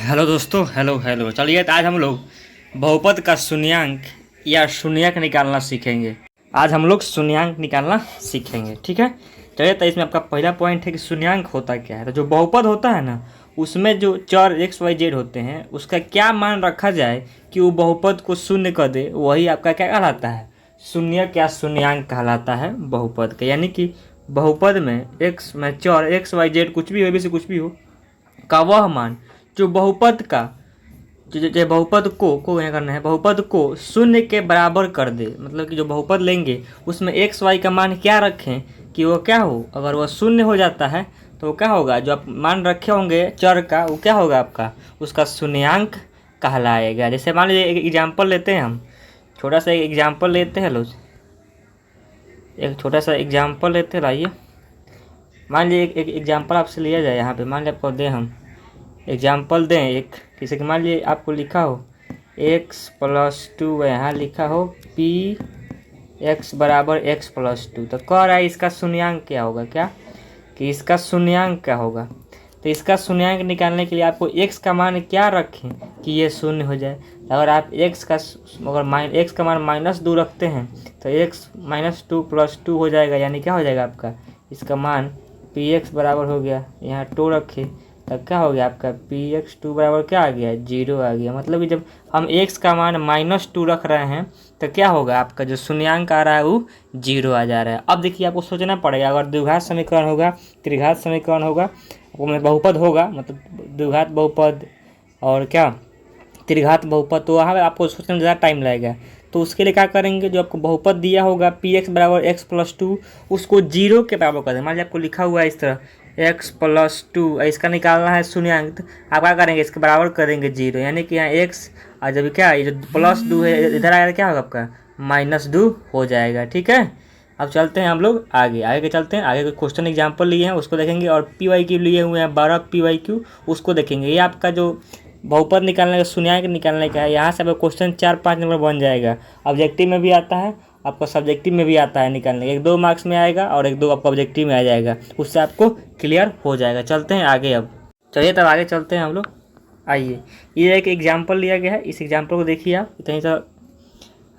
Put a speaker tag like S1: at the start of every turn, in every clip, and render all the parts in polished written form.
S1: Hello दोस्तों, hello hello. चलिए तो आज हम लोग बहुपद का शून्यांक या शून्यक निकालना सीखेंगे। आज हम लोग शून्यांक निकालना सीखेंगे, ठीक है। चलिए तो इसमें आपका पहला पॉइंट है कि शून्यांक होता क्या है। तो जो बहुपद होता है ना, उसमें जो चर एक्स वाई जेड होते हैं उसका क्या मान रखा जाए कि वो बहुपद को शून्य कर दे, वही आपका क्या कहलाता है, शून्यक या शून्यांक कहलाता है बहुपद का। यानी कि बहुपद में एक्स में चर एक्स वाई जेड कुछ भी हो, भी से कुछ भी हो, का वह मान जो बहुपद का जो बहुपद को क्या करना है, बहुपद को शून्य के बराबर कर दे। मतलब कि जो बहुपद लेंगे उसमें एक्स वाई का मान क्या रखें कि वो क्या हो, अगर वह शून्य हो जाता है तो वो क्या होगा, जो आप मान रखे होंगे चर का वो क्या होगा आपका, उसका शून्यांक कहलाएगा। जैसे मान लीजिए एक एग्जाम्पल लेते हैं, हम छोटा सा एक एग्जाम्पल लेते हैं। लो एक छोटा सा एग्जाम्पल लेते हैं, लाइए। मान लीजिए एक एग्जाम्पल आपसे लिया जाए। यहाँ पे मान लीजिए आपको दें, हम एग्जाम्पल दें एक, किसी के मान लीजिए आपको लिखा हो x+2, यहाँ लिखा हो पी एक्स बराबर x+2, तो कह रहा है इसका शून्यांक क्या होगा, क्या कि इसका शून्यांक क्या होगा। तो इसका शून्यांक निकालने के लिए आपको x का मान क्या रखें कि ये शून्य हो जाए। अगर आप x का मान -2 रखते हैं तो x-2 + 2 हो जाएगा, यानी क्या हो जाएगा आपका, इसका मान px बराबर हो गया, यहाँ 2 रखे तब क्या हो गया आपका px2 बराबर क्या आ गया, 0 आ गया। मतलब कि जब हम x का मान -2 रख रहे हैं तो क्या होगा, आपका जो शून्यांक आ रहा है वो 0 आ जा रहा है। अब देखिए आपको सोचना पड़ेगा, अगर द्विघात समीकरण होगा, त्रिघात समीकरण होगा, में बहुपद होगा, मतलब द्विघात बहुपद और क्या त्रिघात बहुपद, तो वहाँ आपको सोचने में ज़्यादा टाइम लगेगा। तो उसके लिए क्या करेंगे, जो आपको बहुपद दिया होगा px बराबर x+2, उसको 0 के बराबर कर दें। मान लीजिए आपको लिखा हुआ है इस तरह x+2, इसका निकालना है शून्यांक, तो आप क्या करेंगे, इसके बराबर करेंगे 0, यानी कि यहाँ x और जब क्या ये जो +2 है इधर आएगा, क्या होगा आपका -2 हो जाएगा, ठीक है। अब चलते हैं हम लोग आगे आगे के चलते हैं, आगे के क्वेश्चन एग्जाम्पल लिए हैं उसको देखेंगे, और PYQ लिए हुए हैं 12 PYQ, उसको देखेंगे। ये आपका जो बहुपद निकालने का शून्यांक निकालने का है, यहाँ से आपका क्वेश्चन 4-5 नंबर बन जाएगा। ऑब्जेक्टिव में भी आता है, आपको सब्जेक्टिव में भी आता है निकालने, 1-2 मार्क्स में आएगा और 1-2 आपको ऑब्जेक्टिव में आ जाएगा, उससे आपको क्लियर हो जाएगा। चलते हैं आगे। अब चलिए तब आगे चलते हैं हम लोग। आइए, ये एक एग्जाम्पल लिया गया है, इस एग्जाम्पल को देखिए आप। इतनी सा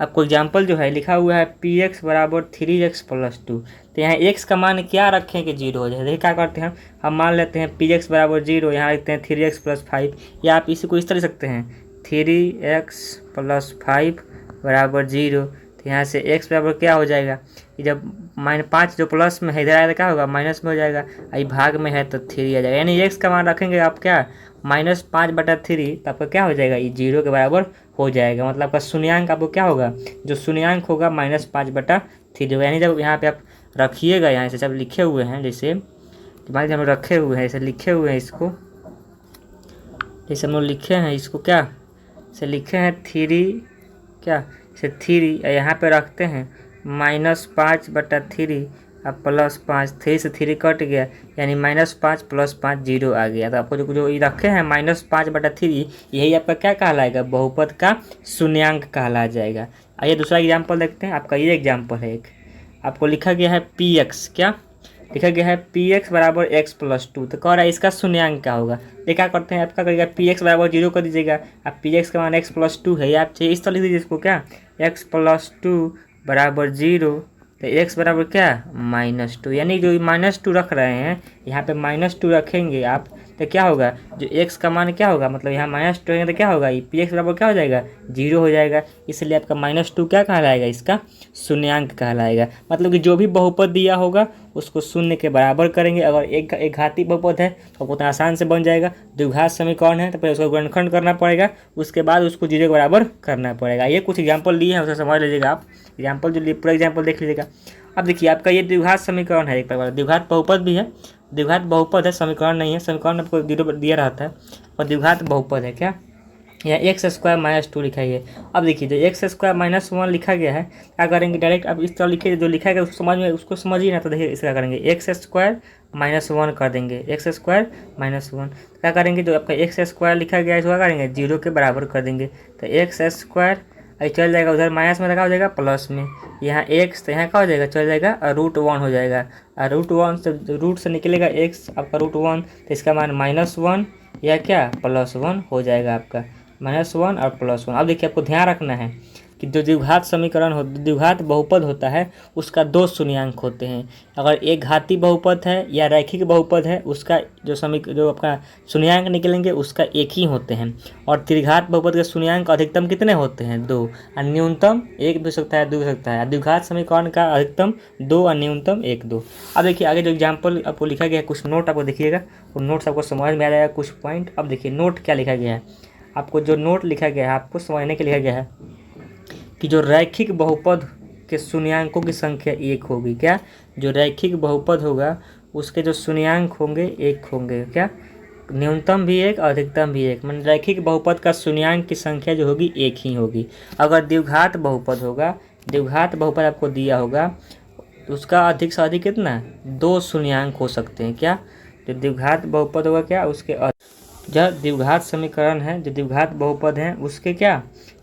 S1: आपको एग्जाम्पल जो है लिखा हुआ है px बराबर 3x+2, तो यहाँ x का मान क्या रखें कि 0 हो जाए। देखिए क्या करते हैं, हम मान लेते हैं px बराबर 0, यहाँ लिखते हैं 3x+5, या आप इसी को इस तरह सकते हैं 3x+5 बराबर 0। तो यहाँ से x बराबर क्या हो जाएगा, ये जब -5 जो प्लस में है इधर आएगा क्या होगा, माइनस में हो जाएगा, आई भाग में है तो 3 आ जाएगा। यानी x का मान रखेंगे आप क्या, -5/3, तो आपका क्या हो जाएगा, ये 0 के बराबर हो जाएगा। मतलब आपका शून्यांक आपको क्या होगा, जो शून्यांक होगा -5/3 होगा। यानी जब यहाँ पे आप रखिएगा, यहाँ से जब लिखे हुए हैं, जैसे मान लीजिए हम रखे हुए हैं, ऐसे लिखे हुए हैं इसको, जैसे हम लोग लिखे हैं इसको, क्या से लिखे हैं 3, क्या से 3 यहाँ पे रखते हैं -5/3 अब +5, 3 से 3 कट गया, यानी -5 + 5 0 आ गया। तो आपको जो ये रखे हैं -5/3, यही आपका क्या कहलाएगा, बहुपद का शून्यांक कहला जाएगा। आइए दूसरा एग्जाम्पल देखते हैं। आपका ये एग्जाम्पल है एक, आपको लिखा गया है px, क्या लिखा गया है px बराबर x+2, तो कह रहा है इसका शून्यांक क्या होगा। तो क्या करते हैं, आपका करिएगा px बराबर 0 कर दीजिएगा, अब px का मान x+2 है, आप चाहिए इस तरह लिख दीजिए इसको, क्या x+2 बराबर 0, तो x बराबर क्या -2, यानी जो -2 रख रहे हैं यहाँ पे -2 रखेंगे आप, तो क्या होगा, जो x का मान क्या होगा, मतलब यहाँ -2 रहेंगे तो क्या होगा, ये px बराबर क्या हो जाएगा 0 हो जाएगा। इसलिए आपका -2 क्या कहलाएगा, इसका शून्यांक कहलाएगा। मतलब कि जो भी बहुपद दिया होगा उसको शून्य के बराबर करेंगे। अगर एक घाती बहुपद है तो उतना आसान से बन जाएगा, द्विघात समीकरण है तो पहले उसको गुणनखंड करना पड़ेगा, उसके बाद उसको 0 के बराबर करना पड़ेगा। ये कुछ एग्जाम्पल लिए हैं, उसे समझ लीजिएगा आप, एग्जाम्पल जो लिए पूरा एग्जाम्पल देख लीजिएगा। अब देखिए आपका ये द्विघात समीकरण है, एक प्रकार द्विघात बहुपद भी है, द्विघात बहुपद है, समीकरण नहीं है, समीकरण आपको 0 दिया रहता है, और द्विघात बहुपद है। क्या यहाँ x² - 2 लिखा है। अब देखिए जो x² - 1 लिखा गया है, क्या करेंगे, डायरेक्ट अब इस तरह लिखिए, जो लिखा गया उसको समझ में, उसको समझिए ना। तो देखिए इसका करेंगे x² - 1 कर देंगे, x² - 1 क्या करेंगे, जो आपका x² लिखा गया है इसको क्या करेंगे 0 के बराबर कर देंगे। तो x² ये चल जाएगा उधर माइनस में, लगा हो जाएगा प्लस में, यहाँ x तो यहाँ क्या हो जाएगा, चल जाएगा √1 हो जाएगा, और √1 से रूट से निकलेगा x आपका √1, तो इसका मान -1, यह क्या +1 हो जाएगा आपका, -1 और +1। अब देखिए आपको ध्यान रखना है कि जो द्विघात समीकरण हो, द्विघात बहुपद होता है उसका दो शून्यंक होते हैं। अगर एक घाती बहुपद है या रैखिक बहुपद है उसका जो आपका शून्यंक निकलेंगे उसका एक ही होते हैं। और त्रिघात बहुपद के शून्यंक अधिकतम कितने होते हैं? 2, और न्यूनतम 1 भी हो सकता है, 2 भी हो सकता है। द्विघात समीकरण का अधिकतम 2 और न्यूनतम 1, 2। अब देखिए आगे जो एग्जाम्पल आपको लिखा गया है, कुछ नोट आपको देखिएगा, वो नोट्स आपको समझ में आ जाएगा कुछ पॉइंट। अब देखिए नोट क्या लिखा गया है, आपको जो नोट लिखा गया है आपको समझने के लिए लिखा गया है कि जो रैखिक बहुपद के शून्यंकों की संख्या 1 होगी। क्या? जो रैखिक बहुपद होगा उसके जो शून्यंक होंगे 1 होंगे। क्या? न्यूनतम भी 1 और अधिकतम भी 1। मतलब रैखिक बहुपद का शून्यंक की संख्या जो होगी 1 ही होगी। अगर द्विघात बहुपद होगा, द्विघात बहुपद आपको दिया होगा, उसका अधिक से अधिक कितना 2 शून्यंक हो सकते हैं। क्या? जो द्विघात बहुपद होगा क्या उसके जो द्विघात समीकरण है, जो द्विघात बहुपद है उसके क्या,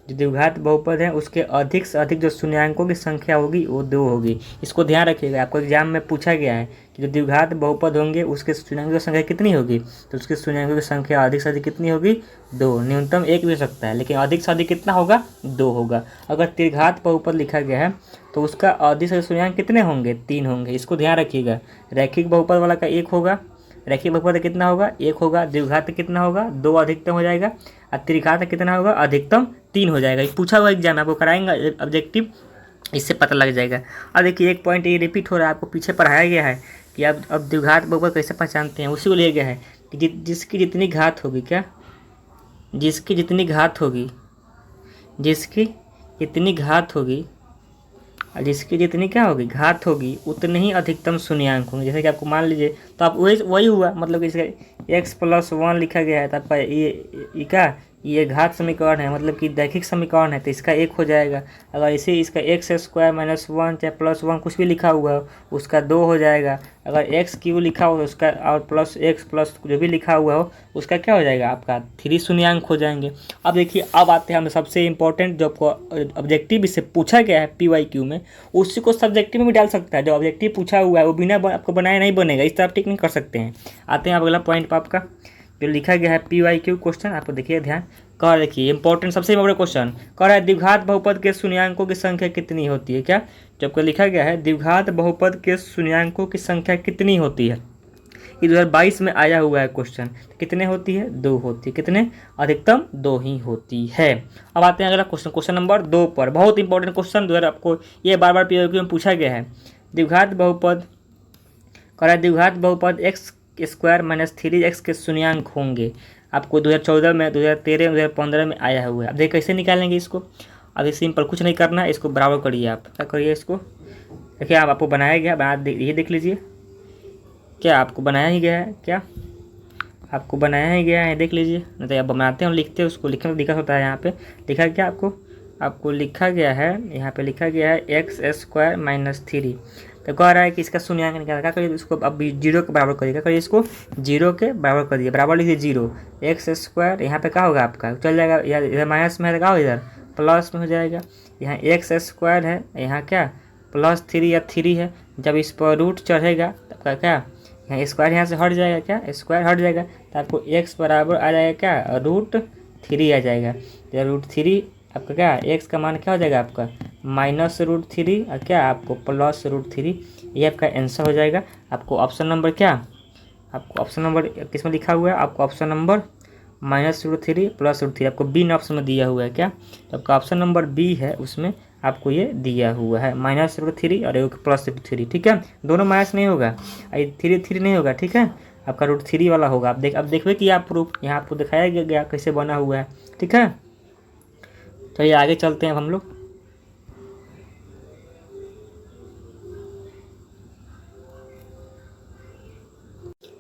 S1: जो द्विघात बहुपद है उसके अधिक से अधिक जो शून्यंकों की संख्या होगी वो 2 होगी। इसको ध्यान रखिएगा, आपको एग्जाम में पूछा गया है कि जो द्विघात बहुपद होंगे उसके शून्यंकों की संख्या कितनी होगी, तो उसके शून्यंकों की संख्या अधिक से अधिक कितनी होगी? 2। न्यूनतम 1 भी हो सकता है लेकिन अधिक से अधिक कितना होगा? 2 होगा। अगर त्रिघात बहुपद लिखा गया है तो उसका अधिक से अधिक शून्यंक कितने होंगे? 3 होंगे। इसको ध्यान रखिएगा। रैखिक बहुपद वाला का 1 होगा, रैखिक बहुपद कितना होगा? 1 होगा। द्विघात कितना होगा? 2 अधिकतम हो जाएगा। और त्रिघात कितना होगा? अधिकतम 3 हो जाएगा। ये पूछा हुआ एग्जाम आपको कराएंगे ऑब्जेक्टिव, इससे पता लग जाएगा। अब देखिए एक पॉइंट ये रिपीट हो रहा है, आपको पीछे पढ़ाया गया है कि अब द्विघात बहुपद कैसे पहचानते हैं, उसी को लिया गया है कि जिसकी जितनी घात होगी, क्या जिसकी जितनी घात होगी, जिसकी जितनी घात होगी और जिसकी जितनी क्या होगी घात होगी उतने ही अधिकतम शून्यंक होंगे। जैसे कि आपको मान लीजिए तो आप वही हुआ, मतलब कि इसका x+1 लिखा गया है तो आपका ये क्या ये घात समीकरण है, मतलब कि रैखिक समीकरण है तो इसका 1 हो जाएगा। अगर इसे इसका x² -1 चाहे +1 कुछ भी लिखा हुआ हो उसका 2 हो जाएगा। अगर x³ लिखा हो उसका और +x+ जो भी लिखा हुआ हो उसका क्या हो जाएगा? आपका 3 शून्यंक हो जाएंगे। अब देखिए अब आते हैं हम सबसे इम्पोर्टेंट जो आपको ऑब्जेक्टिव इससे पूछा गया है PYQ में, उसी को सब्जेक्टिव में भी डाल सकता है। जो ऑब्जेक्टिव पूछा हुआ है वो बिना आपको बनाया नहीं बनेगा, इस तरह आप टिक नहीं कर सकते हैं। आते हैं आप अगला पॉइंट पर, आपका जो लिखा गया है PYQ क्वेश्चन, आपको देखिए ध्यान कह रखिए इंपॉर्टेंट सबसे इम्पोर्टेंट क्वेश्चन कह रहा है द्विघात बहुपद के शून्यंकों की संख्या कितनी होती है। क्या? जब को लिखा गया है द्विघात बहुपद के शून्यंकों की संख्या कितनी होती है, ये 2022 में आया हुआ है क्वेश्चन। कितने होती है? 2 होती है। कितने? अधिकतम 2 ही होती है। अब आते हैं अगला क्वेश्चन, क्वेश्चन नंबर 2 पर। बहुत इंपॉर्टेंट क्वेश्चन, आपको ये बार बार PYQ में पूछा गया है। द्विघात बहुपद कह रहा है द्विघात बहुपद x² - 3x के शून्यंक होंगे। आपको 2014 में, 2013, 2015 में आया हुआ है। अब देखिए कैसे निकालेंगे इसको। अभी सिंपल कुछ नहीं करना है, इसको बराबर करिए। आप क्या करिए इसको, देखिए आप आपको बनाया गया, ये देख लीजिए क्या आपको बनाया ही गया है, क्या आपको बनाया ही गया है, देख लीजिए। नहीं तो आप बनाते हैं और लिखते हैं, उसको लिखने में दिक्कत होता है। यहाँ पे लिखा क्या आपको लिखा गया है, यहाँ पे लिखा गया है x² - 3। तो कह रहा है कि इसका शून्यंक निकालना। क्या करिए इसको, अब 0 के बराबर करिए। क्या करिए इसको 0 के बराबर कर दिए, बराबर लिखिए 0। x², यहाँ पे क्या होगा आपका चल जाएगा, इधर माइनस में है क्या हो, इधर प्लस में हो जाएगा। यहाँ x² है, यहाँ क्या +3 या 3 है। जब इस पर रूट चढ़ेगा तब का क्या यहाँ स्क्वायर यहाँ से हट जाएगा, क्या स्क्वायर हट जाएगा तो आपको x बराबर आ जाएगा क्या √3 आ जाएगा। तो √3 आपका क्या x का मान क्या हो जाएगा आपका -√3 और क्या आपको +√3। ये आपका आंसर हो जाएगा। आपको ऑप्शन नंबर क्या, आपको ऑप्शन नंबर किस में लिखा हुआ है, आपको ऑप्शन नंबर -√3 +√3 आपको बी ऑप्शन में दिया हुआ है। क्या? तो आपका ऑप्शन नंबर बी है, उसमें आपको ये दिया हुआ है -√3 और एक +√3। ठीक है, दोनों माइनस नहीं होगा, 3 नहीं होगा। ठीक है, आपका √3 वाला होगा। अब देखिए कि आप प्रूफ यहाँ आपको दिखाया गया कैसे बना हुआ है। ठीक है, तो ये आगे चलते हैं हम लोग।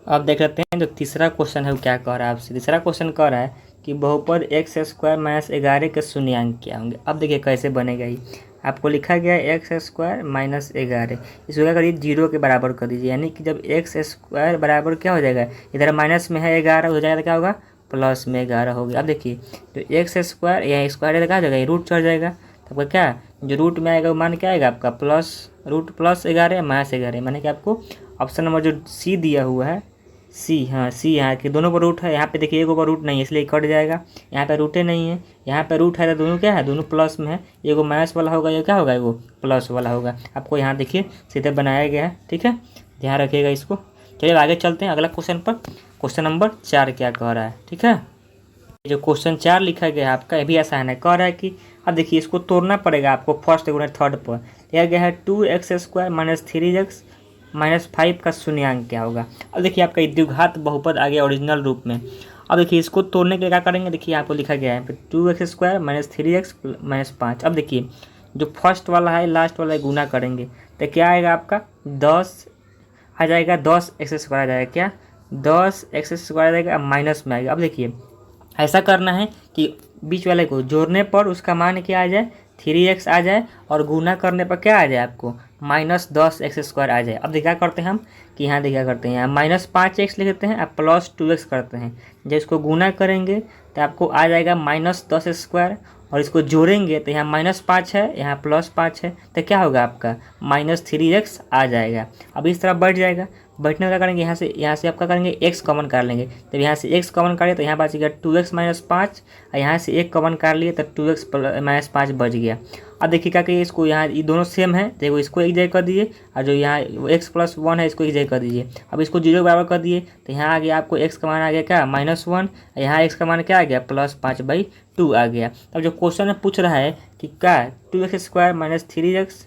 S1: अब देख लेते हैं जो तीसरा क्वेश्चन है वो क्या कह रहा है आपसे। तीसरा क्वेश्चन कह रहा है कि बहुपद x² - 11 के शून्यंक क्या होंगे। अब देखिए कैसे बनेगा ये, आपको लिखा गया है x² - 11। इसको क्या करिए 0 के बराबर कर दीजिए, यानी कि जब x² बराबर क्या हो जाएगा, इधर माइनस में है 11 हो जाएगा तो क्या होगा प्लस में 11 हो गया। अब देखिए तो x² यहाँ स्क्वायर क्या हो जाएगा, रूट चढ़ जाएगा तो आपका क्या जो रूट में आएगा वो मान क्या आएगा आपका +11 -11, माने कि आपको ऑप्शन नंबर जो सी दिया हुआ है, सी, हाँ सी यहाँ के दोनों पर रूट है। यहाँ पे देखिए एक ऊपर रूट नहीं है इसलिए कट जाएगा। यहाँ पे रूटे नहीं है, यहाँ पे रूट है तो दोनों क्या है, दोनों प्लस में है। एगो माइनस वाला होगा, ये क्या होगा, एगो प्लस वाला होगा। आपको यहाँ देखिए सीधे बनाया गया है, ठीक है, ध्यान रखिएगा इसको। चलिए आगे चलते हैं अगला क्वेश्चन पर। क्वेश्चन नंबर 4 क्या कह रहा है, ठीक है। जो क्वेश्चन 4 लिखा गया है आपका, ये भी आसान है। कह रहा है कि अब देखिए इसको तोड़ना पड़ेगा आपको फर्स्ट गुना थर्ड पर। दिया गया है 2x² - 3x - 5 का शून्यांक क्या होगा। अब देखिए आपका द्विघात बहुपद आ गया ओरिजिनल रूप में। अब देखिए इसको तोड़ने के लिए क्या करेंगे, देखिए आपको लिखा गया है 2x² - 3x - 5। अब देखिए जो फर्स्ट वाला है लास्ट वाला है गुना करेंगे तो क्या आएगा आपका 10 आ जाएगा, 10x² आ जाएगा, क्या 10x² आ जाएगा, माइनस में आएगा। अब देखिए ऐसा करना है कि बीच वाले को जोड़ने पर उसका मान क्या आ जाए, 3x आ जाए, और गुना करने पर क्या आ जाए आपको -10x² आ जाए। अब देखिए क्या करते हैं हम कि यहाँ देखिए क्या करते हैं, यहाँ -5x लिख देते हैं, अब +2x करते हैं। जब इसको गुना करेंगे तो आपको आ जाएगा -10², और इसको जोड़ेंगे तो यहाँ -5 है, यहाँ +5 है, तो क्या होगा आपका -3x आ जाएगा। अब इस तरह बढ़ जाएगा, बैठने का करेंगे यहाँ से आप क्या करेंगे, x कॉमन काट लेंगे। तब यहाँ से x कॉमन काटे तो यहाँ बचेगा 2x - 5, और यहाँ से 1 कॉमन काट लिए तो 2x - 5 बच गया। अब देखिए क्या करिए, इसको यहाँ ये दोनों सेम है देखो, इसको एक जगह कर दिए, और जो यहाँ x+1 है इसको एक जगह कर दीजिए। अब इसको 0 के बराबर कर दिए तो यहाँ आ गया आपको x का मान आ गया क्या -1, यहाँ x का मान क्या आ गया +5/2 आ गया। अब जो क्वेश्चन में पूछ रहा है कि क्या 2x² - 3x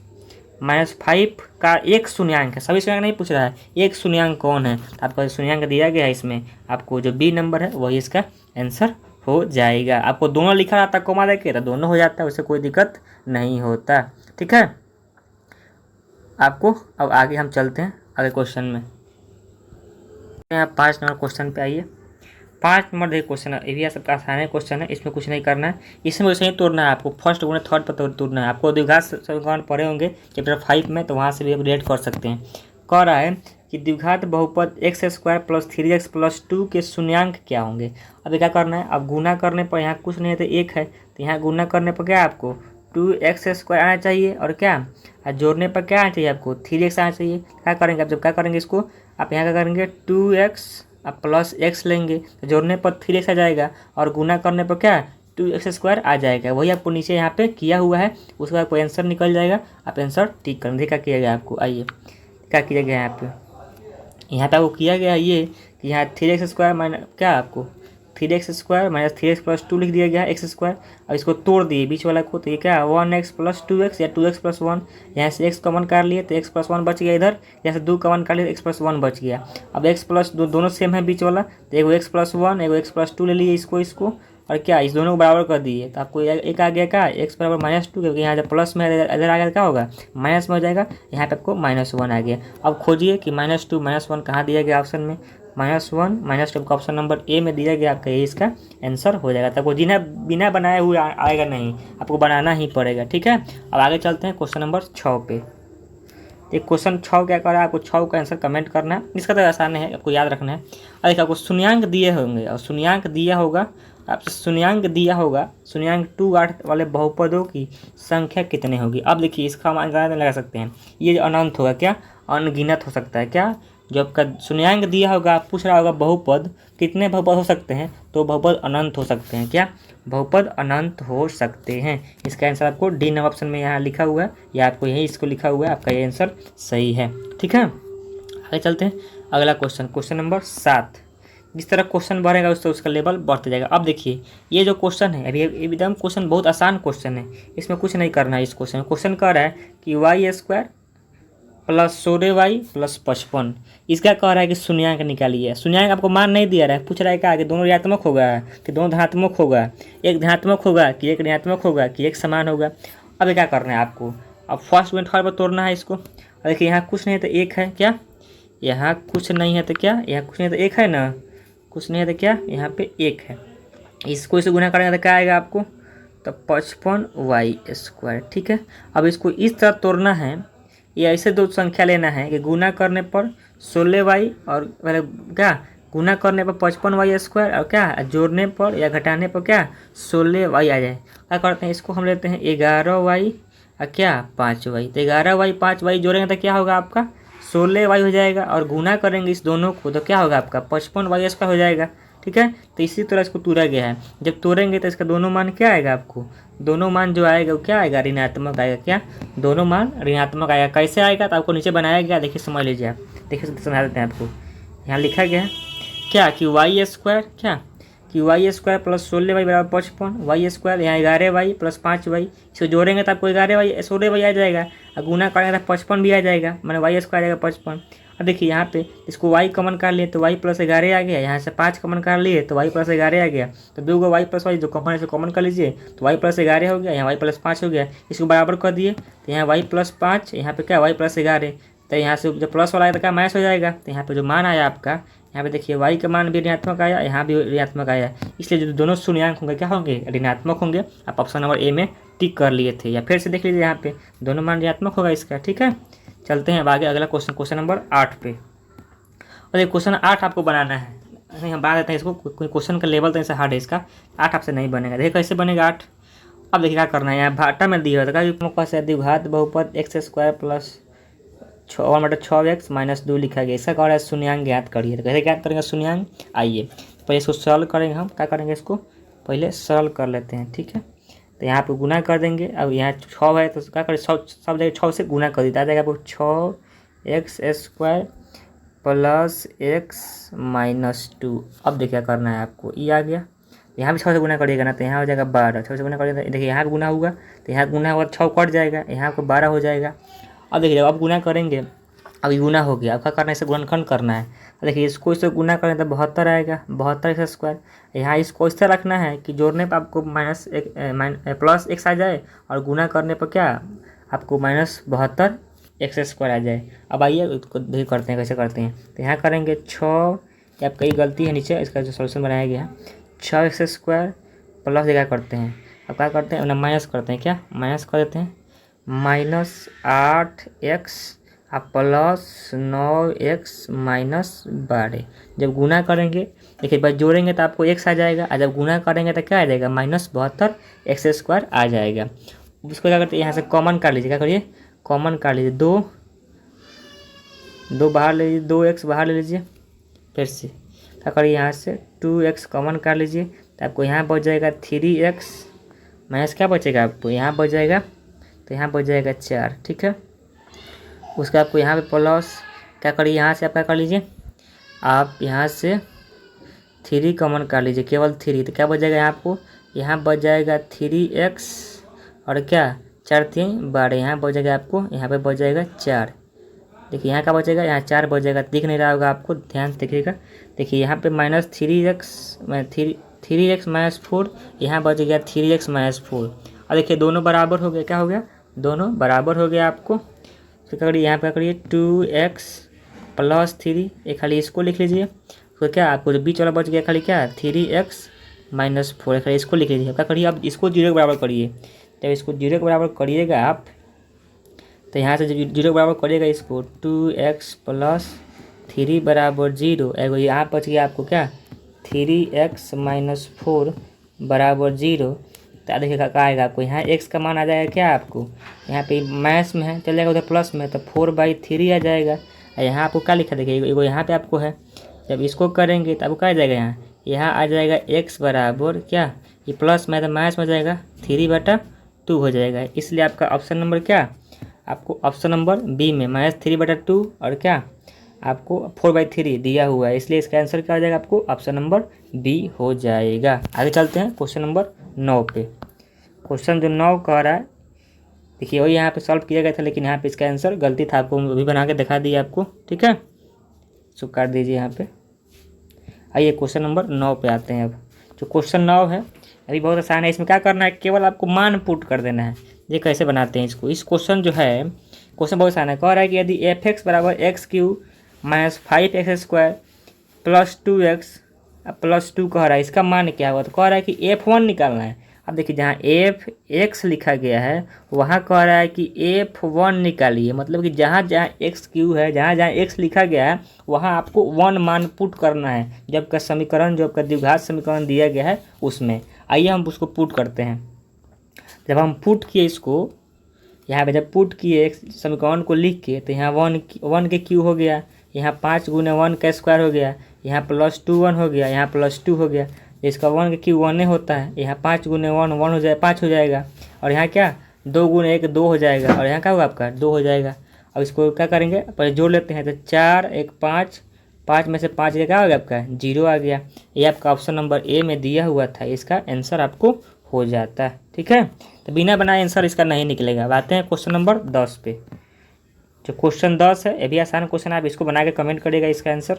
S1: - 5 का एक शून्यांक है, सभी शून्यांक नहीं पूछ रहा है, एक शून्यांक कौन है। तो आपका शून्यांक दिया गया है इसमें, आपको जो बी नंबर है वही इसका आंसर हो जाएगा। आपको दोनों लिखा रहता कोमा देके तो दोनों हो जाता है, उससे कोई दिक्कत नहीं होता, ठीक है। आपको अब आगे हम चलते हैं अगले क्वेश्चन में। यहाँ 5 नंबर क्वेश्चन पे आइए। 5 नंबर देखिए क्वेश्चन है, ये भी सबका आसान है क्वेश्चन है, इसमें कुछ नहीं करना है, इसमें वैसे ही तोड़ना है आपको, फर्स्ट गुना थर्ड पर तोड़ना है। आपको द्विघात समीकरण पढ़े होंगे चैप्टर 5 में, तो वहाँ से भी आप रिलेट कर सकते हैं। कह रहा है कि द्विघात बहुपद x² + 3x + 2 के शून्यांक क्या होंगे। अब क्या करना है, अब गुना करने पर यहाँ कुछ नहीं है तो 1 है, तो यहाँ गुना करने पर क्या आपको 2x² आना चाहिए, और क्या जोड़ने पर क्या आना चाहिए आपको 3x आना चाहिए। क्या करेंगे, अब जब क्या करेंगे इसको, आप यहाँ क्या करेंगे 2x अब +x लेंगे तो जोड़ने पर 3x आ जाएगा, और गुना करने पर क्या 2x² आ जाएगा। वही आपको नीचे यहाँ पे किया हुआ है, उसके बाद कोई आंसर निकल जाएगा। आप आंसर टिक कर देखा किया गया आपको। आइए क्या किया गया यहाँ पे, यहाँ पे आपको किया गया है ये कि यहाँ 3x² माइनस क्या आपको 3x² - 3x + 2 लिख दिया गया है x²। अब इसको तोड़ दिए बीच वाला को, तो ये क्या 1x + 2x या 2x + 1, यहाँ से x कॉमन काट लिए तो x + 1 बच गया, इधर यहाँ से 2 कॉमन काट लिए तो x + 1 बच गया। अब x प्लस दोनों सेम है बीच वाला, तो एगो x + 1 एगो x + 2 ले लिए इसको, और क्या इस दोनों को बराबर कर दिए तो आपको एक आ गया क्या x = -2, क्योंकि यहाँ जब प्लस में इधर आ गया क्या होगा माइनस में हो जाएगा, यहाँ पे आपको -1 आ गया। अब खोजिए कि -2 -1 कहाँ दिया गया ऑप्शन में, -1 -2 का ऑप्शन नंबर ए में दिया गया, आपका ये इसका आंसर हो जाएगा। तो आपको बिना बनाए हुए आएगा नहीं, आपको बनाना ही पड़ेगा, ठीक है। अब आगे चलते हैं क्वेश्चन नंबर 6 पे। एक क्वेश्चन 6 क्या कर रहा है, आपको 6 का आंसर कमेंट करना है, इसका तो आसान है, आपको याद रखना है। और देखिए आपको शून्यांक दिए होंगे, और शून्यांक दिया होगा आपसे, शून्यांक दिया होगा, शून्यांक 2 8 वाले बहुपदों की संख्या कितनी होगी। अब देखिए इसका हम अंदाजा लगा सकते हैं, ये जो अनंत होगा क्या अनगिनत हो सकता है, क्या जो आपका शून्यांक दिया होगा पूछ रहा होगा बहुपद कितने बहुपद हो सकते हैं, तो बहुपद अनंत हो सकते हैं, क्या बहुपद अनंत हो सकते हैं। इसका आंसर आपको डी नंबर ऑप्शन में यहाँ लिखा हुआ है, या आपको यही इसको लिखा हुआ है, आपका ये आंसर सही है, ठीक है। आगे चलते हैं अगला क्वेश्चन, क्वेश्चन नंबर 7। जिस तरह क्वेश्चन बढ़ेगा उससे उसका लेवल बढ़ते जाएगा। अब देखिए ये जो क्वेश्चन है अभी एकदम क्वेश्चन बहुत आसान क्वेश्चन है, इसमें कुछ नहीं करना है। इस क्वेश्चन कह रहा है कि y² + 16y + 55, इसका कह रहा है कि शून्यांक निकालिए। शून्यांक आपको मान नहीं दिया रहा है, पूछ रहा है क्या कि दोनों ऋणात्मक होगा कि दोनों धनात्मक होगा, एक धनात्मक होगा कि एक ऋणात्मक होगा कि एक समान होगा। अब क्या करना है आपको, अब फर्स्ट गुना थर्ड पर तोड़ना है इसको। अब देखिए यहाँ कुछ नहीं है तो 1 है, क्या यहाँ कुछ नहीं है तो क्या यहाँ कुछ नहीं है तो 1 है ना, कुछ नहीं है तो क्या यहाँ पे 1 है। इसको इसे गुना करेंगे तो क्या आएगा आपको, तो 55y², ठीक है। अब इसको इस तरह तोड़ना है, या ऐसे दो संख्या लेना है कि गुना करने पर 16y और पहले क्या गुना करने पर 55y² और क्या जोड़ने पर या घटाने पर क्या 16y आ जाए। क्या करते हैं इसको हम लेते हैं 11y और क्या 5y, तो 11y 5y जोड़ेंगे तो क्या होगा आपका 16y हो जाएगा, और गुना करेंगे इस दोनों को तो क्या होगा आपका 55y² हो जाएगा। ठीक है, तो इसी तरह इसको तोड़ा गया है। जब तोड़ेंगे तो इसका दोनों मान क्या आएगा आपको, दोनों मान जो आएगा वो क्या आएगा, ऋणात्मक आएगा। क्या, दोनों मान ऋणात्मक आएगा। कैसे आएगा तो आपको नीचे बनाया गया, देखिए समझ लीजिए आप, देखिए समझा देते हैं आपको। यहाँ लिखा गया है क्या कि y² क्या कि y² प्लस 16y बराबर 55, y², यहाँ 11y प्लस 5y, इसको जोड़ेंगे तो आपको 11y 16y आ जाएगा, और गुना करेंगे तो 55 भी आ जाएगा, मैंने y² आ जाएगा 55। और देखिए यहाँ पे इसको y कॉमन कर लिए तो y प्लस 11 आ गया, यहाँ से 5 कॉमन कर लिए तो y प्लस 11 आ गया, तो 2 y प्लस y जो कॉमन है कॉमन कर लीजिए, तो y प्लस 11 हो गया, यहाँ y प्लस 5 हो गया, इसको बराबर कर दिए तो यहाँ y प्लस 5, यहाँ पे क्या y प्लस 11, तो यहाँ से जब प्लस वाला आया तो क्या माइनस हो जाएगा। तो यहाँ पे जो मान आया आपका, यहाँ पे देखिए y का मान भी ऋणात्मक आया, यहाँ भी ऋणात्मक आया, इसलिए जो दोनों शून्यांक होंगे क्या होंगे, ऋणात्मक होंगे। आप ऑप्शन नंबर ए में टिक कर लिए थे, या फिर से देख लीजिए यहाँ पे दोनों मान ऋणात्मक होगा इसका। ठीक है, चलते हैं अब आगे अगला क्वेश्चन, क्वेश्चन नंबर 8 पे। और ये क्वेश्चन 8 आपको बनाना है, नहीं हम बना देते हैं इसको, कोई क्वेश्चन का लेवल तो ऐसा हार्ड है इसका, 8 आपसे नहीं बनेगा। देखिए कैसे बनेगा 8। अब देखिए क्या करना है, यहाँ भाटा में दिया होता है द्विघात बहुपद x² प्लस 6/6x माइनस 2 लिखा गया, इसका क्या है शून्यांक ज्ञात करिए। तो कैसे ज्ञात करेंगे शून्यांक, आइए पहले इसको सरल करेंगे। हम क्या करेंगे, इसको पहले सरल कर लेते हैं। ठीक है, तो यहाँ पे गुना कर देंगे। अब यहाँ 6 है तो क्या करें, सब जगह 6 से गुना कर देता है आपको 6x² प्लस x माइनस 2। अब देखिए क्या करना है आपको, ये आ गया, यहाँ भी 6 से गुना करिएगा ना तो यहाँ हो जाएगा 12, 6 से गुना करिएगा, देखिए यहाँ भी गुना होगा तो यहाँ गुना होगा 6 कट जाएगा, यहाँ को 12 हो जाएगा। अब देखिए अब गुना करेंगे, अब ये गुना हो गया, अब क्या करना है, इसे गुणनखंड करना है। देखिए इसको इससे गुना करें तो 72 आएगा, 72x²। यहाँ इसको इस तरह रखना है कि जोड़ने पर आपको प्लस x आ जाए, और गुना करने पर क्या आपको -72x² आ जाए। अब आइए इसको देखिए करते हैं कैसे करते हैं। तो यहाँ करेंगे 6, या कई गलती है नीचे, इसका जो सोल्यूशन बनाया गया है 6x² प्लस क्या करते हैं, अब क्या करते हैं माइनस करते हैं, क्या माइनस कर देते हैं -8x प्लस 9x माइनस 12। जब गुना करेंगे देखिए बस जोड़ेंगे तो आपको x आ जाएगा, और जब गुना करेंगे तो क्या आ जाएगा -72x² आ जाएगा। उसको क्या करते हैं, यहाँ से कॉमन कर लीजिए, क्या करिए कॉमन कर लीजिए, 2 बाहर ले लीजिए, 2x बाहर ले लीजिए, फिर से क्या करिए यहाँ से 2x कॉमन कर लीजिए, तो आपको यहाँ बच जाएगा 3x माइनस क्या बचेगा आपको, यहाँ बच जाएगा, तो यहाँ बच जाएगा 4। ठीक है, उसका आपको यहाँ पे प्लस क्या करिए, यहाँ से आप क्या कर लीजिए, आप यहाँ से 3 कॉमन कर लीजिए, केवल 3, तो क्या बच जाएगा यहाँ आपको, यहाँ बच जाएगा 3x और क्या 4 3 12, यहाँ बच जाएगा आपको, यहाँ पे बच जाएगा 4। देखिए यहाँ क्या बचेगा, यहाँ 4 बच जाएगा, दिख नहीं रहा होगा आपको, ध्यान से देखिएगा। देखिए यहाँ पे -3x माइनस 4, यहाँ बच गया 3x माइनस 4। और देखिए दोनों बराबर हो गए, क्या हो गया, दोनों बराबर हो गया आपको। तो क्या करिए, यहाँ पे करिए 2x प्लस 3, एक खाली इसको लिख लीजिए, तो क्या आपको जो बीच वाला बच गया खाली क्या 3x माइनस 4, खाली इसको लिख लीजिए। क्या करिए, अब इसको 0 के बराबर करिए, तो इसको 0 के बराबर करिएगा आप, तो यहाँ से 0 के बराबर करिएगा इसको 2x प्लस 3 बराबर 0, एगो यहाँ बच गया आपको क्या 3x माइनस 4 बराबर 0। तो देखिए क्या आएगा आपको, यहाँ x का मान आ जाएगा क्या आपको, यहाँ पे माइनस में है चलेगा उधर प्लस में, तो 4/3 आ जाएगा। यहाँ आपको क्या लिखा देखिए, एगो यहाँ पे आपको है, जब इसको करेंगे तो आपको क्या आ जाएगा, यहाँ आ जाएगा x बराबर क्या, ये प्लस में तो माइनस में जाएगा 3/2 हो जाएगा। इसलिए आपका ऑप्शन नंबर क्या, आपको ऑप्शन नंबर बी में -3/2 और क्या आपको 4/3 दिया हुआ है, इसलिए इसका आंसर क्या हो जाएगा आपको ऑप्शन नंबर बी हो जाएगा। आगे चलते हैं क्वेश्चन नंबर 9 पे। क्वेश्चन जो 9 कह रहा है, देखिए वही यहाँ पे सॉल्व किया गया था, लेकिन यहाँ पे इसका आंसर गलती था, आपको अभी बना के दिखा दिया आपको। ठीक है, सो काट दीजिए यहाँ पे। आइए क्वेश्चन नंबर 9 पे आते हैं। अब जो क्वेश्चन 9 है अभी बहुत आसान है, इसमें क्या करना है, केवल आपको मान पुट कर देना है। ये कैसे बनाते हैं इसको, इस क्वेश्चन जो है क्वेश्चन बहुत आसान है। कह रहा है कि यदि f(x) बराबर x³ minus 5x² plus 2x plus 2 कह रहा है, इसका मान क्या होगा, तो कह रहा है कि f1 निकालना है। अब देखिए जहाँ f(x) लिखा गया है वहाँ कह रहा है कि f1 निकालिए, मतलब कि जहाँ जहाँ x³ है, जहाँ जहाँ x लिखा गया है वहाँ आपको 1 मान पुट करना है, जब का समीकरण जो आपका द्विघात समीकरण दिया गया है उसमें। आइए हम उसको पुट करते हैं। जब हम पुट किए इसको, यहाँ पे जब पुट किए एक समीकरण को लिख के तो यहाँ वन के क्यू हो गया, यहाँ 5 गुने 1 का स्क्वायर हो गया, यहाँ +2 1 हो गया, यहाँ +2 हो गया। इसका 1 का क्यू 1 होता है, यहाँ 5 गुने 1 1 हो जाए 5 हो जाएगा, और यहाँ क्या 2 गुने 1 2 हो जाएगा, और यहाँ क्या होगा आपका 2 हो जाएगा। अब इसको क्या करेंगे पहले जोड़ लेते हैं, तो 4 1 5, 5 में से 5 का क्या हो गया आपका 0 आ गया। ये आपका ऑप्शन नंबर ए में दिया हुआ था, इसका आंसर आपको हो जाता है। ठीक है, तो बिना बनाए आंसर इसका नहीं निकलेगा। अब आते हैं क्वेश्चन नंबर 10 पे। जो क्वेश्चन 10 है ये भी आसान क्वेश्चन, आप इसको बना के कमेंट करिएगा इसका आंसर।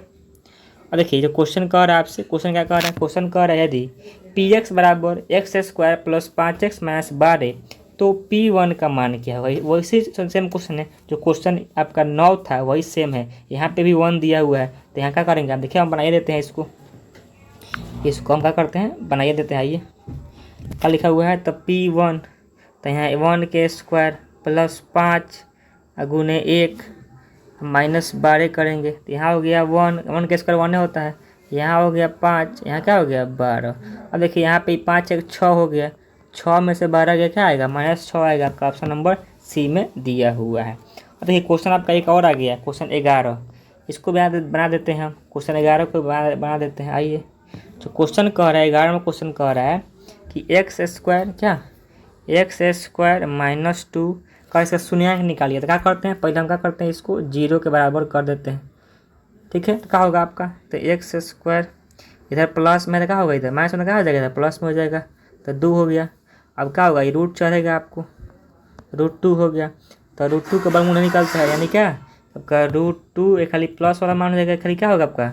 S1: और देखिए जो क्वेश्चन कह रहा है आपसे, क्वेश्चन क्या कह रहा है, क्वेश्चन कह रहा है यदि px बराबर x² + 5x - 12 तो p1 का मान क्या है। वैसे सेम क्वेश्चन है, जो क्वेश्चन आपका 9 था वही सेम है, यहाँ पे भी 1 दिया हुआ है। तो यहाँ क्या करेंगे आप देखिए, हम बनाइए देते हैं इसको हम क्या करते हैं बनाइए देते हैं। आइए क्या लिखा हुआ है, तो p1 तो यहाँ 1 के स्क्वायर + 5 गुने 1 -12 करेंगे, तो यहाँ हो गया 1 के स्क्वायर 1 होता है, यहाँ हो गया 5, यहाँ क्या हो गया 12। अब देखिए यहाँ पे 5 1 6 हो गया, 6 में से 12 गया क्या आएगा -6 आएगा। आपका ऑप्शन नंबर सी में दिया हुआ है। और देखिए क्वेश्चन आपका एक और आ गया, क्वेश्चन 11, इसको बना देते हैं हम। क्वेश्चन 11 को बना देते हैं। आइए जो क्वेश्चन कह रहा है 11 में क्वेश्चन कह रहा है कि x² क्या x² - 2 का इसका शून्यांक निकालिए। तो क्या करते हैं पहले हम क्या करते हैं इसको 0 के बराबर कर देते हैं। ठीक है, तो क्या होगा आपका, तो x² इधर प्लस में, तो क्या होगा इधर माइनस में, क्या हो जाएगा इधर प्लस में हो जाएगा, तो 2 हो गया। अब क्या होगा ये रूट चढ़ेगा आपको, √2 हो गया, तो √2 का वर्गमूल निकलता है, यानी क्या आपका √2 एक खाली प्लस वाला मान हो जाएगा, खाली क्या होगा आपका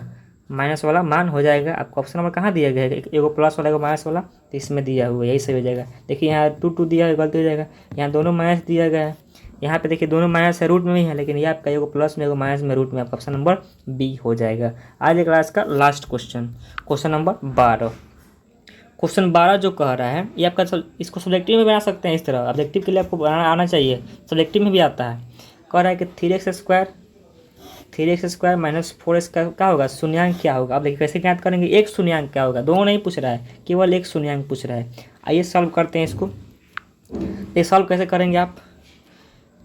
S1: माइनस वाला मान हो जाएगा। आपको ऑप्शन नंबर कहाँ दिया गया है, एगो प्लस वाला एगो माइनस वाला, तो इसमें दिया हुआ है, यही सही हो जाएगा। देखिए यहाँ 2 दिया है, गलती हो जाएगा, यहाँ दोनों माइनस दिया गया है, यहाँ पे देखिए दोनों माइनस है रूट में ही है, लेकिन ये आपका एगो प्लस में एगो माइनस में रूट में, आपका ऑप्शन नंबर बी हो जाएगा। आज क्लास का last question, question number 12। Question 12 जो कह रहा है ये आपका इसको सब्जेक्टिव में बना सकते हैं इस तरह, ऑब्जेक्टिव के लिए आपको बनाना आना चाहिए, सब्जेक्टिव में भी आता है। कह रहा है कि 3x² -4x का क्या होगा शून्यांक क्या होगा। अब देखिए कैसे ज्ञात करेंगे, एक शून्यांक क्या होगा, दोनों नहीं पूछ रहा है, केवल एक शून्यांक पूछ रहा है। आइए सॉल्व करते हैं इसको। ये सॉल्व कैसे करेंगे आप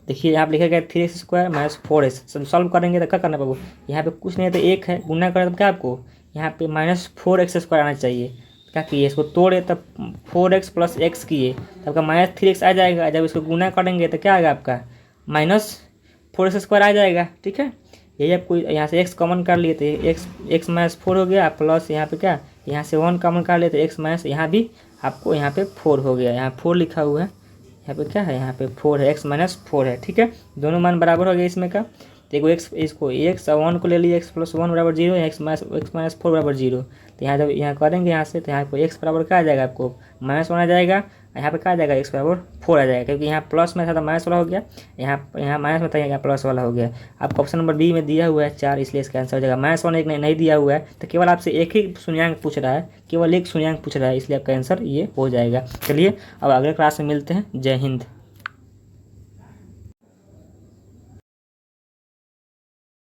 S1: देखिए, यहाँ लिखा गया 3x² - 4x। सॉल्व करेंगे तो क्या करना पड़ेगा, यहाँ पे कुछ नहीं है तो 1 है, गुना करें तो क्या आपको यहाँ पे -4x² आना चाहिए। क्या किए इसको तोड़े तब 4x + x किए तो आपका -3x आ जाएगा। जब इसको गुना करेंगे तो क्या आएगा आपका -4x² आ जाएगा। ठीक है, यही आपको यहाँ से x कॉमन कर लिए तो x -4 हो गया, प्लस यहाँ पे क्या यहाँ से 1 कॉमन कर लिए तो x- यहाँ भी आपको यहाँ पे 4 हो गया, यहाँ 4 लिखा हुआ है, यहाँ पे क्या है यहाँ पे 4 है, x - 4 है। ठीक है, दोनों मान बराबर हो गया इसमें का, तो एगो इसको x और 1 को ले लिए, x + 1 = 0, x - 4 = 0। तो यहाँ जब यहाँ करेंगे यहाँ से, तो यहाँ को x बराबर क्या आ जाएगा आपको -1 आ जाएगा, यहाँ पे क्या आ जाएगा x = 4 आ जाएगा, क्योंकि यहाँ प्लस में था तो माइनस वाला हो गया, यहाँ माइनस में था यहाँ प्लस वाला हो गया। आपको ऑप्शन नंबर बी में दिया हुआ है 4, इसलिए इसका आंसर हो जाएगा। -1 एक नहीं दिया हुआ है, तो केवल आपसे एक ही शून्यांक पूछ रहा है, केवल एक शून्यांक पूछ रहा है, इसलिए आपका आंसर ये हो जाएगा। चलिए अब अगले क्लास में मिलते हैं। जय हिंद।